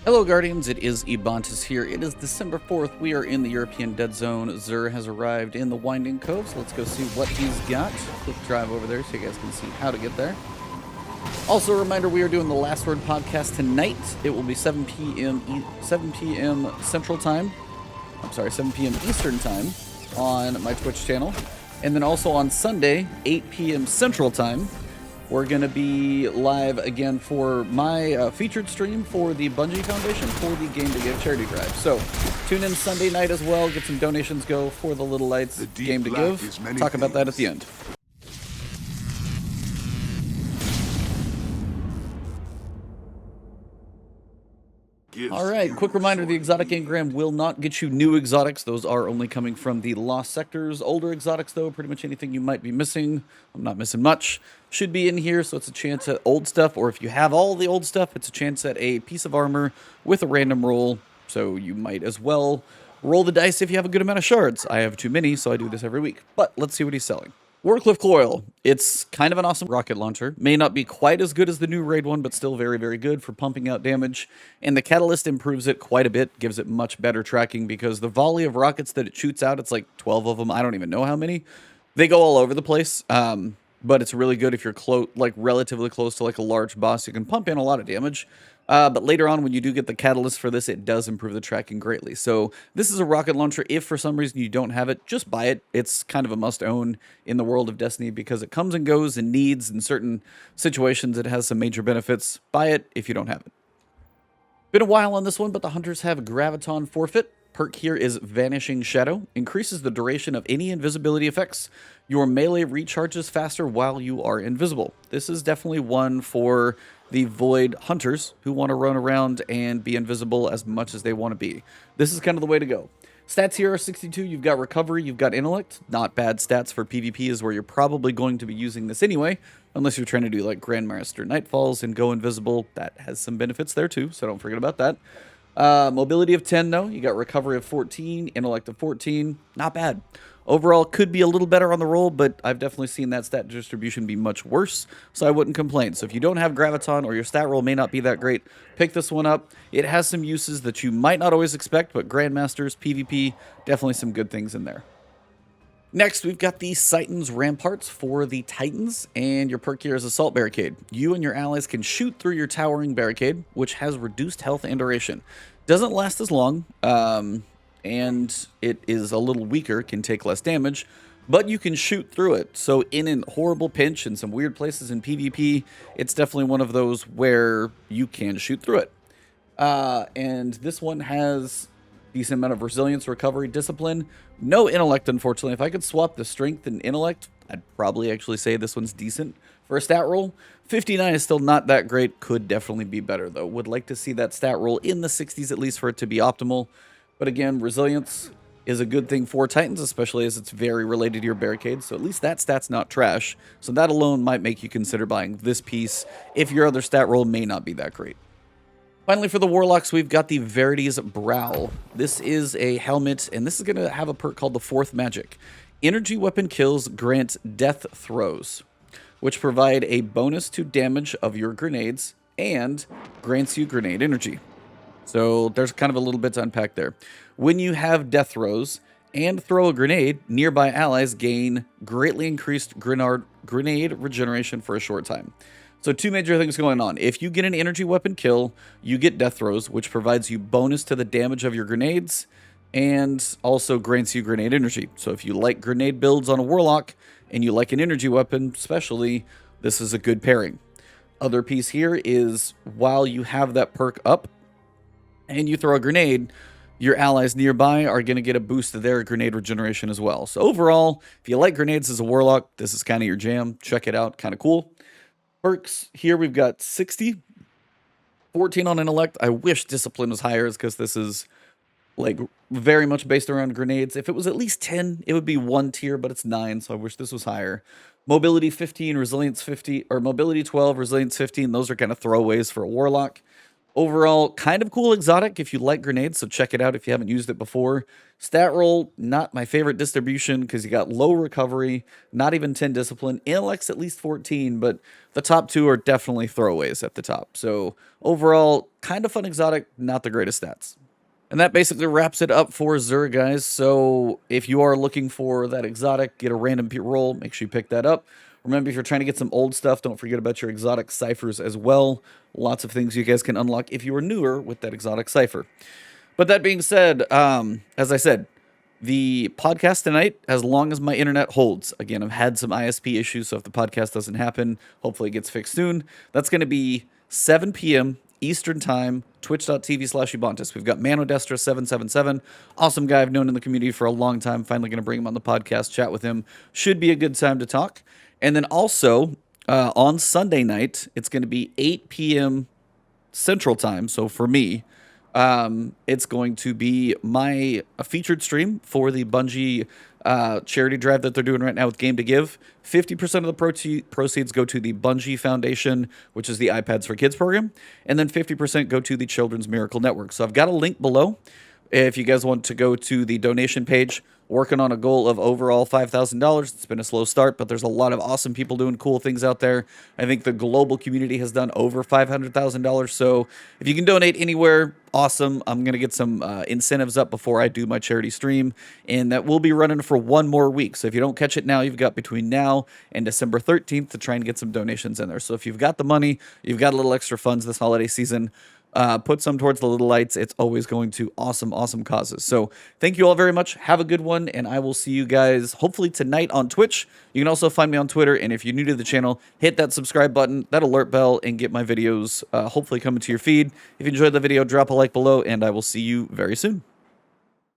Hello Guardians, it is Ebontis here. It is December 4th. We are in the European Dead Zone. Zur has arrived in the Winding Cove, so let's go see what he's got. Quick drive over there so you guys can see how to get there. Also a reminder, we are doing the Last Word podcast tonight. It will be 7 p.m. Central Time. I'm sorry, 7 p.m. Eastern Time on my Twitch channel. And then also on Sunday, 8 p.m. Central Time, we're going to be live again for my featured stream for the Bungie Foundation for the Game2Give charity drive. So tune in Sunday night as well. Get some donations go for the Little Lights Game2Give. Talk about that at the end. Alright, quick reminder, the exotic engram will not get you new exotics. Those are only coming from the Lost Sectors. Older exotics, though, pretty much anything you might be missing, I'm not missing much, should be in here, so it's a chance at old stuff, or if you have all the old stuff, it's a chance at a piece of armor with a random roll, so you might as well roll the dice if you have a good amount of shards. I have too many, so I do this every week. But let's see what he's selling. Wardcliff Coil. It's kind of an awesome rocket launcher. May not be quite as good as the new raid one, but still very, very good for pumping out damage. And the Catalyst improves it quite a bit, gives it much better tracking, because the volley of rockets that it shoots out, it's like 12 of them, I don't even know how many. They go all over the place, but it's really good if you're relatively close to like a large boss. You can pump in a lot of damage. But later on, when you do get the catalyst for this, it does improve the tracking greatly. So this is a rocket launcher. If for some reason you don't have it, just buy it. It's kind of a must-own in the world of Destiny because it comes and goes and needs in certain situations. It has some major benefits. Buy it if you don't have it. Been a while on this one, but the hunters have Graviton Forfeit. Perk here is Vanishing Shadow. Increases the duration of any invisibility effects. Your melee recharges faster while you are invisible. This is definitely one for the Void Hunters who want to run around and be invisible as much as they want to be. This is kind of the way to go. Stats here are 62. You've got Recovery, you've got Intellect. Not bad stats for PvP is where you're probably going to be using this anyway, unless you're trying to do like Grandmaster Nightfalls and go invisible. That has some benefits there too, so don't forget about that. Mobility of 10 though. You got Recovery of 14, Intellect of 14. Not bad. Overall, could be a little better on the roll, but I've definitely seen that stat distribution be much worse, so I wouldn't complain. So if you don't have Graviton or your stat roll may not be that great, pick this one up. It has some uses that you might not always expect, but Grandmasters, PvP, definitely some good things in there. Next, we've got the Citan's Ramparts for the Titans, and your perk here is Assault Barricade. You and your allies can shoot through your towering barricade, which has reduced health and duration. Doesn't last as long, and it is a little weaker, can take less damage, but you can shoot through it. So in a horrible pinch in some weird places in PvP, it's definitely one of those where you can shoot through it. And this one has decent amount of resilience, recovery, discipline. No intellect, unfortunately. If I could swap the strength and intellect, I'd probably actually say this one's decent for a stat roll. 59 is still not that great. Could definitely be better, though. Would like to see that stat roll in the 60s at least for it to be optimal. But again, resilience is a good thing for Titans, especially as it's very related to your barricades. So at least that stat's not trash. So that alone might make you consider buying this piece if your other stat roll may not be that great. Finally, for the Warlocks, we've got the Verity's Brow. This is a helmet, and this is going to have a perk called the Fourth Magic. Energy weapon kills grant death throws, which provide a bonus to damage of your grenades and grants you grenade energy. So there's kind of a little bit to unpack there. When you have death throws and throw a grenade, nearby allies gain greatly increased grenade regeneration for a short time. So two major things going on. If you get an energy weapon kill, you get death throws, which provides you bonus to the damage of your grenades and also grants you grenade energy. So if you like grenade builds on a Warlock and you like an energy weapon especially, this is a good pairing. Other piece here is while you have that perk up and you throw a grenade, your allies nearby are going to get a boost to their grenade regeneration as well. So overall, if you like grenades as a Warlock, this is kind of your jam. Check it out. Kind of cool. Perks, here we've got 60, 14 on Intellect. I wish Discipline was higher because this is like very much based around grenades. If it was at least 10, it would be one tier, but it's 9, so I wish this was higher. Mobility 15, Resilience 50, or Mobility 12, Resilience 15, those are kind of throwaways for a Warlock. Overall, kind of cool exotic if you like grenades, so check it out if you haven't used it before. Stat roll, not my favorite distribution because you got low recovery, not even 10 discipline, intellect's at least 14, but the top two are definitely throwaways at the top. So overall, kind of fun exotic, not the greatest stats. And that basically wraps it up for Xur, guys. So if you are looking for that exotic, get a random roll, make sure you pick that up. Remember, if you're trying to get some old stuff, don't forget about your exotic ciphers as well. Lots of things you guys can unlock if you are newer with that exotic cipher. But that being said, as I said, the podcast tonight, as long as my internet holds. Again, I've had some ISP issues, so if the podcast doesn't happen, hopefully it gets fixed soon. That's going to be 7 p.m. Eastern Time, twitch.tv/Ebontis. We've got Manodestra777, awesome guy I've known in the community for a long time. Finally going to bring him on the podcast, chat with him. Should be a good time to talk. And then also, on Sunday night, it's going to be 8 p.m. Central Time, so for me, it's going to be a featured stream for the Bungie charity drive that they're doing right now with Game2Give. 50% of the proceeds go to the Bungie Foundation, which is the iPads for Kids program, and then 50% go to the Children's Miracle Network. So I've got a link below if you guys want to go to the donation page. Working on a goal of overall $5,000. It's been a slow start, but there's a lot of awesome people doing cool things out there. I think the global community has done over $500,000. So if you can donate anywhere, awesome. I'm going to get some incentives up before I do my charity stream, and that will be running for 1 more week. So if you don't catch it now, you've got between now and December 13th to try and get some donations in there. So if you've got the money, you've got a little extra funds this holiday season, put some towards the little lights. It's always going to awesome causes. So thank you all very much. Have a good one, and I will see you guys hopefully tonight on Twitch. You can also find me on Twitter, and if you're new to the channel, hit that subscribe button, that alert bell, and get my videos hopefully coming to your feed. If you enjoyed the video, drop a like below, and I will see you very soon.